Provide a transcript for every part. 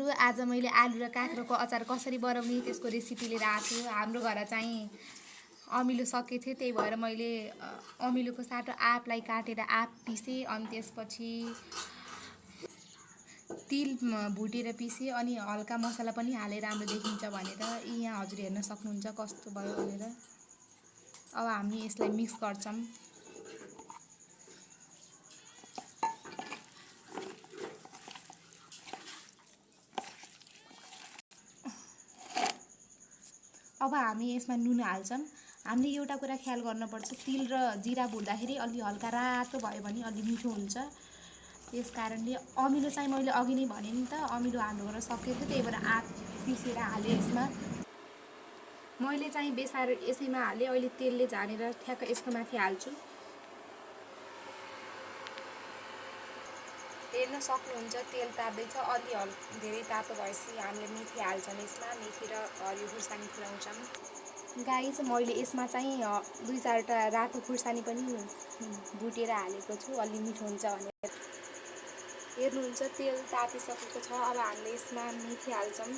आज मैले आलु र काँक्रोको अचार कसरी बनाउने त्यसको रेसिपी लिएर आएको छु। हाम्रो घर चाहिँ अमिलो सकेको थियो, त्यही भएर मैले अमिलोको साटो आँपलाई काटेर आँप पिसेँ। अनि त्यसपछि तिल भुटेर पिसेँ अनि हल्का मसला पनि हालेर राम्रो देखिन्छ भनेर। यहाँ हजुर हेर्न सक्नुहुन्छ कस्तो भयो भनेर। अब हामी यसलाई मिक्स गर्छौँ। अब हामी यसमा नुन हाल्छौँ। हामीले एउटा कुरा ख्याल गर्नुपर्छ, तिल र जिरा भुट्दाखेरि अलि हल्का रातो भयो भने अलि मिठो हुन्छ। त्यस कारणले अमिलो चाहिँ मैले अघि नै भने नि त, अमिलो हाल्नुबाट सकेको थियो, त्यही भएर आँप पिसेर हालेँ यसमा। मैले चाहिँ बेसार यसैमा हालेँ। अहिले तेलले झानेर ठ्याक्क यसको माथि हाल्छु। हेर्न सक्नुहुन्छ तेल ताप्दैछ। अलि धेरै तातो भएपछि हामीले मेथी हाल्छौँ यसमा। मेथी र हरियो खुर्सानी फुलाउँछौँ। गाइस मैले यसमा चाहिँ 2-4वटा रातो खुर्सानी पनि भुटेर हालेको छु, अलि मिठो हुन्छ भनेर। हेर्नुहुन्छ तेल तातिसकेको छ। अब हामीले यसमा मेथी हाल्छौँ।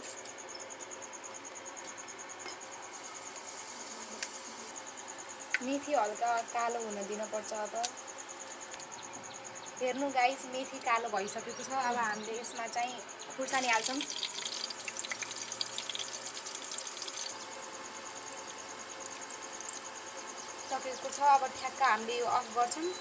मेथी हल्का कालो हुन दिनुपर्छ। अब हेर्नु गाइस, मेथी कालो भइसकेको छ। अब हामीले यसमा चाहिँ खुर्सानी हाल्छौँ। सकेको छ। अब ठ्याक्क हामीले यो अफ गर्छौँ।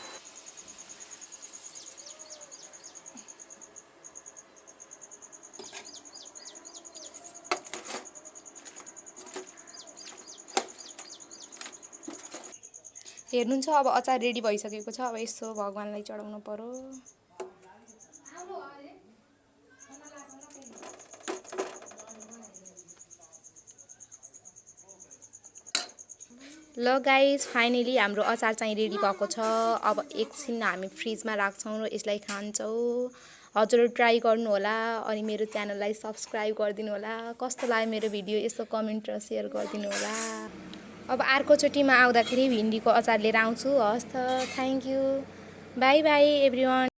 हेर्नुहुन्छ अब अचार रेडी भइसकेको छ। अब यसो भगवानलाई चढाउनु पर्यो। ल गाइस, फाइनली हाम्रो अचार चाहिँ रेडी भएको छ। अब एकछिन हामी फ्रिजमा राख्छौँ र यसलाई खान्छौँ। हजुर ट्राई गर्नु होला अनि मेरो च्यानललाई सब्स्क्राइब गरिदिनु होला। कस्तो लाग्यो मेरो भिडियो यसो कमेन्ट र सेयर गरिदिनु होला। अब अर्कोचोटिमा आउँदाखेरि भिन्डीको अचार लिएर आउँछु। हस् त, thank you, by by everyone.